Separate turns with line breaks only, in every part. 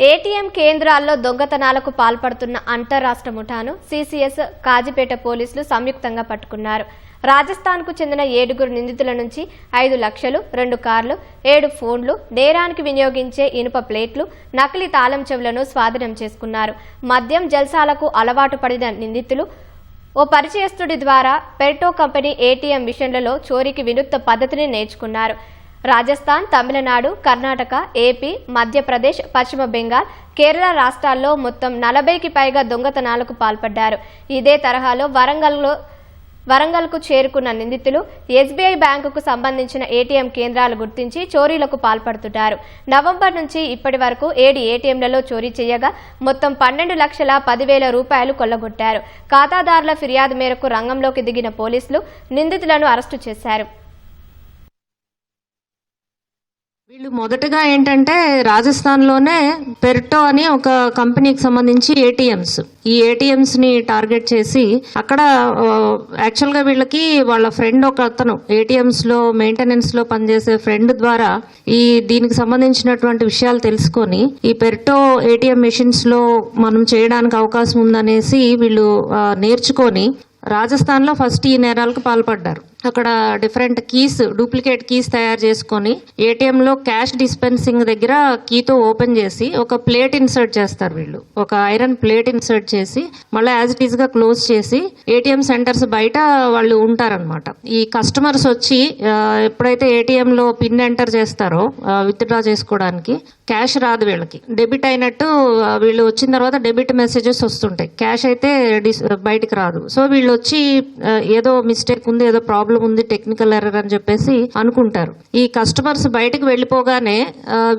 ATM కేంద్రాల్లో దొంగతనాలకు పాల్పడుతున్న అంతర్రాష్ట్ర ముఠాను సీసీఎస్ కాజీపేట పోలీసులు సంయుక్తంగా పట్టుకున్నారు. రాజస్థాన్కు చెందిన 7 నిందితుల నుంచి 5 లక్షలు, 2 కార్లు, 7 ఫోన్లు, నేరానికి వినియోగించే ఇనుప ప్లేట్లు, నకిలీ తాళం చెవులను స్వాధీనం చేసుకున్నారు. మద్యం జల్సాలకు అలవాటు పడిన నిందితులు ఓ పరిచయస్తుడి ద్వారా పెర్టో కంపెనీ ఏటీఎం మిషన్లలో చోరీకి వినూత్న పద్ధతిని నేర్చుకున్నారు. రాజస్థాన్, తమిళనాడు, కర్ణాటక, ఏపీ, మధ్యప్రదేశ్, పశ్చిమ బెంగాల్, కేరళ రాష్ట్రాల్లో మొత్తం 40కి పైగా దొంగతనాలకు పాల్పడ్డారు. ఇదే తరహాలో వరంగల్కు చేరుకున్న నిందితులు ఎస్బీఐ బ్యాంకుకు సంబంధించిన ఏటీఎం కేంద్రాలు గుర్తించి చోరీలకు పాల్పడుతున్నారు. నవంబర్ నుంచి ఇప్పటి వరకు 7 ఏటీఎంలలో చోరీ చేయగా మొత్తం 12,10,000 రూపాయలు కొల్లగొట్టారు. ఖాతాదారుల ఫిర్యాదు మేరకు రంగంలోకి దిగిన పోలీసులు నిందితులను అరెస్టు చేశారు.
వీళ్ళు మొదటగా ఏంటంటే రాజస్థాన్లోనే పెర్టో అని ఒక కంపెనీకి సంబంధించి ఈ ఏటీఎంస్ ని టార్గెట్ చేసి అక్కడ యాక్చువల్గా వీళ్ళకి వాళ్ళ ఫ్రెండ్ ఒక అతను ఏటీఎంస్ లో మెయింటెనెన్స్ లో పనిచేసే ఫ్రెండ్ ద్వారా దీనికి సంబంధించినటువంటి విషయాలు తెలుసుకొని ఈ పెర్టో ఏటీఎం మెషిన్స్ లో మనం చేయడానికి అవకాశం ఉందనేసి వీళ్ళు నేర్చుకొని రాజస్థాన్ లో ఫస్ట్ ఈ నేరాలకు పాల్పడ్డారు. అక్కడ డిఫరెంట్ డూప్లికేట్ కీస్ తయారు చేసుకొని ఏటీఎం లో క్యాష్ డిస్పెన్సింగ్ దగ్గర కీతో ఓపెన్ చేసి ఒక ప్లేట్ ఇన్సర్ట్ చేస్తారు. వీళ్ళు ఒక ఐరన్ ప్లేట్ ఇన్సర్ట్ చేసి మళ్ళీ యాజ్ ఇట్ ఈస్ గా క్లోజ్ చేసి ఏటీఎం సెంటర్స్ బయట వాళ్ళు ఉంటారనమాట. ఈ కస్టమర్స్ వచ్చి ఎప్పుడైతే ఏటీఎం లో పిన్ ఎంటర్ చేస్తారో విత్డ్రా చేసుకోవడానికి క్యాష్ రాదు, వీళ్ళకి డెబిట్ అయినట్టు వీళ్ళు వచ్చిన తర్వాత డెబిట్ మెసేజెస్ వస్తుంటాయి, క్యాష్ అయితే బయటికి రాదు. సో వీళ్ళు వచ్చి ఏదో మిస్టేక్ ఉంది, ఏదో ప్రాబ్లం ఉంది, టెక్నికల్ ఎర్రర్ అని చెప్పేసి అనుకుంటారు. ఈ కస్టమర్స్ బయటకు వెళ్ళిపోగానే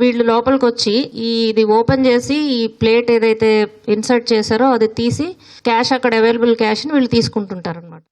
వీళ్ళు లోపలికి వచ్చి ఇది ఓపెన్ చేసి ఈ ప్లేట్ ఏదైతే ఇన్సర్ట్ చేశారో అది తీసి క్యాష్, అక్కడ అవైలబుల్ క్యాష్ ని వీళ్ళు తీసుకుంటుంటారు అనమాట.